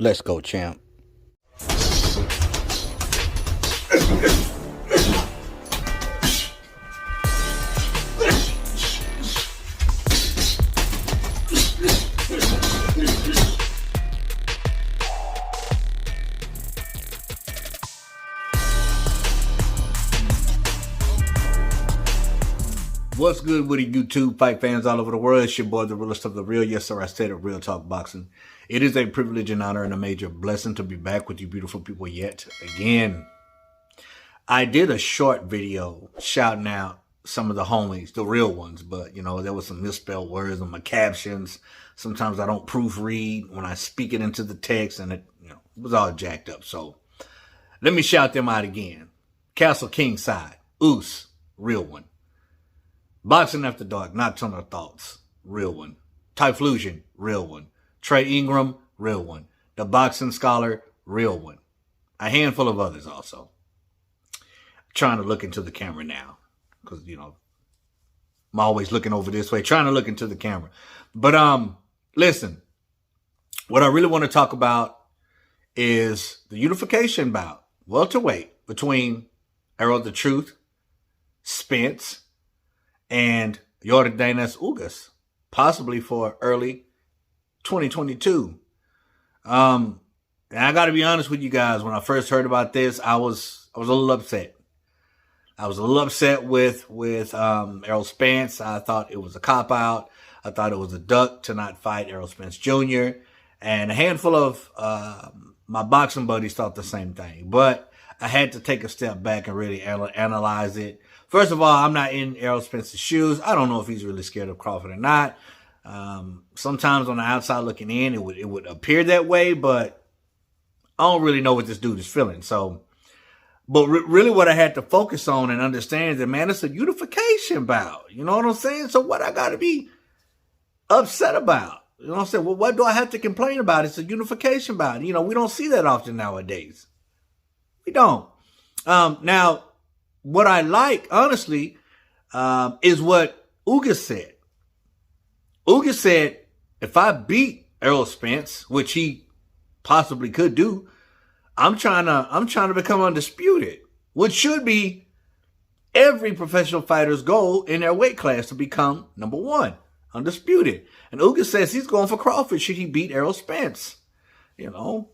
Let's go, champ. What's good with you YouTube fight fans all over the world? It's your boy, the realest of the real. Yes, sir, I said it, Real Talk Boxing. It is a privilege and honor and a major blessing to be back with you beautiful people yet again. I did a short video shouting out some of the homies, the real ones, but, you know, there was some misspelled words on my captions. Sometimes I don't proofread when I speak it into the text, and it was all jacked up. So let me shout them out again. Castle Kingside, Oos, real one. Boxing After Dark, Nocturnal Thoughts, real one. Typhlosion, real one. Trey Ingram, real one. The Boxing Scholar, real one. A handful of others also. Trying to look into the camera now, because, you know, I'm always looking over this way, trying to look into the camera. But, listen, what I really want to talk about is the unification bout, welterweight, between Errol the Truth, Spence, and Yordenis Ugas, possibly for early 2022. And I got to be honest with you guys. When I first heard about this, I was a little upset. I was a little upset with Errol Spence. I thought it was a cop out. I thought it was a duck to not fight Errol Spence Jr. And a handful of my boxing buddies thought the same thing. But I had to take a step back and really analyze it. First of all, I'm not in Errol Spence's shoes. I don't know if he's really scared of Crawford or not. Sometimes on the outside looking in, it would appear that way, but I don't really know what this dude is feeling. So, but really what I had to focus on and understand is that, man, it's a unification bout. You know what I'm saying? So what I got to be upset about? You know what I'm saying? Well, what do I have to complain about? It's a unification bout. You know, we don't see that often nowadays. We don't. Now, what I like, honestly, is what Ugas said. Ugas said, if I beat Errol Spence, which he possibly could do, I'm trying to become undisputed, which should be every professional fighter's goal in their weight class, to become number one, undisputed. And Ugas says he's going for Crawford should he beat Errol Spence, you know.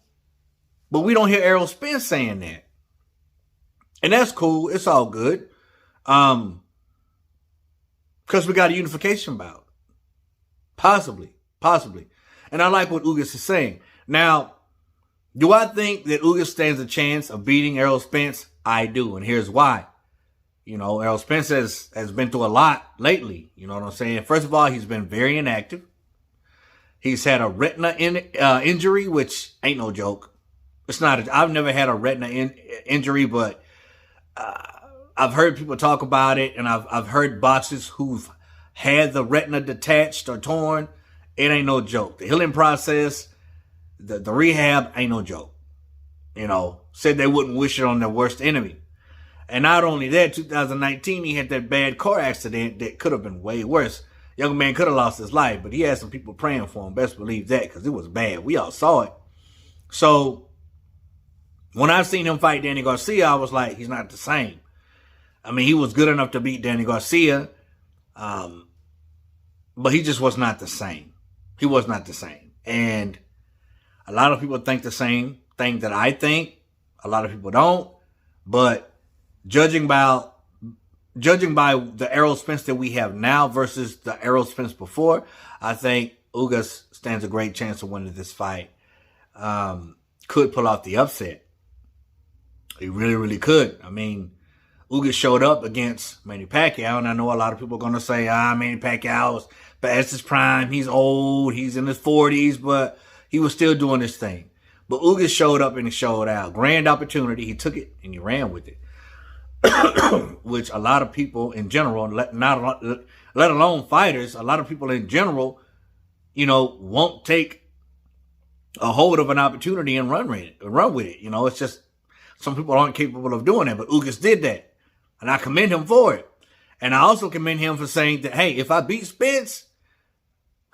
But we don't hear Errol Spence saying that. And that's cool. It's all good. Because we got a unification bout. Possibly. And I like what Ugas is saying. Now, do I think that Ugas stands a chance of beating Errol Spence? I do. And here's why. You know, Errol Spence has been through a lot lately. You know what I'm saying? First of all, he's been very inactive. He's had a retina injury, which ain't no joke. It's not. I've never had a retina injury, but I've heard people talk about it, and I've heard boxers who've had the retina detached or torn. It ain't no joke. The healing process, the rehab ain't no joke. You know, said they wouldn't wish it on their worst enemy. And not only that, 2019, he had that bad car accident that could have been way worse. Young man could have lost his life, but he had some people praying for him. Best believe that, because it was bad. We all saw it. So when I seen him fight Danny Garcia, I was like, he's not the same. I mean, he was good enough to beat Danny Garcia, but he just was not the same. He was not the same. And a lot of people think the same thing that I think. A lot of people don't. But judging by the Errol Spence that we have now versus the Errol Spence before, I think Ugas stands a great chance of winning this fight. Could pull off the upset. He really, really could. I mean, Ugas showed up against Manny Pacquiao, and I know a lot of people are going to say, Manny Pacquiao's past his prime. He's old. He's in his 40s, but he was still doing his thing. But Ugas showed up and he showed out. Grand opportunity. He took it and he ran with it. Which a lot of people in general, let alone fighters, a lot of people in general, you know, won't take a hold of an opportunity and run with it. You know, it's just, some people aren't capable of doing that, but Ugas did that. And I commend him for it. And I also commend him for saying that, hey, if I beat Spence,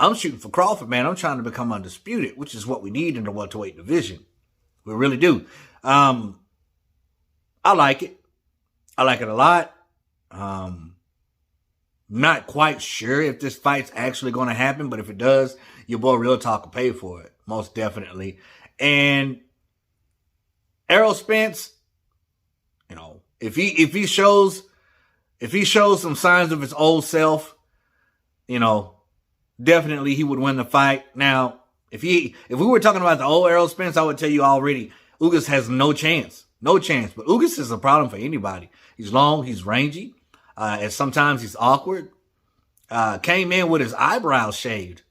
I'm shooting for Crawford, man. I'm trying to become undisputed, which is what we need in the welterweight division. We really do. I like it. I like it a lot. Not quite sure if this fight's actually going to happen, but if it does, your boy Real Talk will pay for it. Most definitely. And Errol Spence, you know, if he shows some signs of his old self, you know, definitely he would win the fight. Now, if we were talking about the old Errol Spence, I would tell you already, Ugas has no chance. No chance. But Ugas is a problem for anybody. He's long, he's rangy, and sometimes he's awkward. Came in with his eyebrows shaved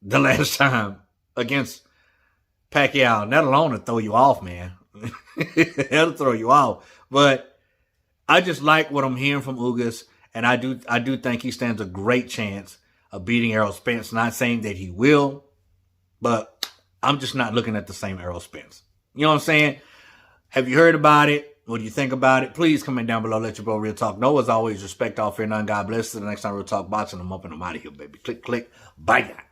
the last time against Pacquiao. That alone will throw you off, man. That'll throw you off. But I just like what I'm hearing from Ugas, and I do think he stands a great chance of beating Errol Spence. Not saying that he will, but I'm just not looking at the same Errol Spence. You know what I'm saying? Have you heard about it? What do you think about it? Please comment down below. Let your bro Real Talk know. As always, respect, all, fear none. God bless. Till the next time Real Talk Boxing, I'm up and I'm out of here, baby. Click, click. Bye now.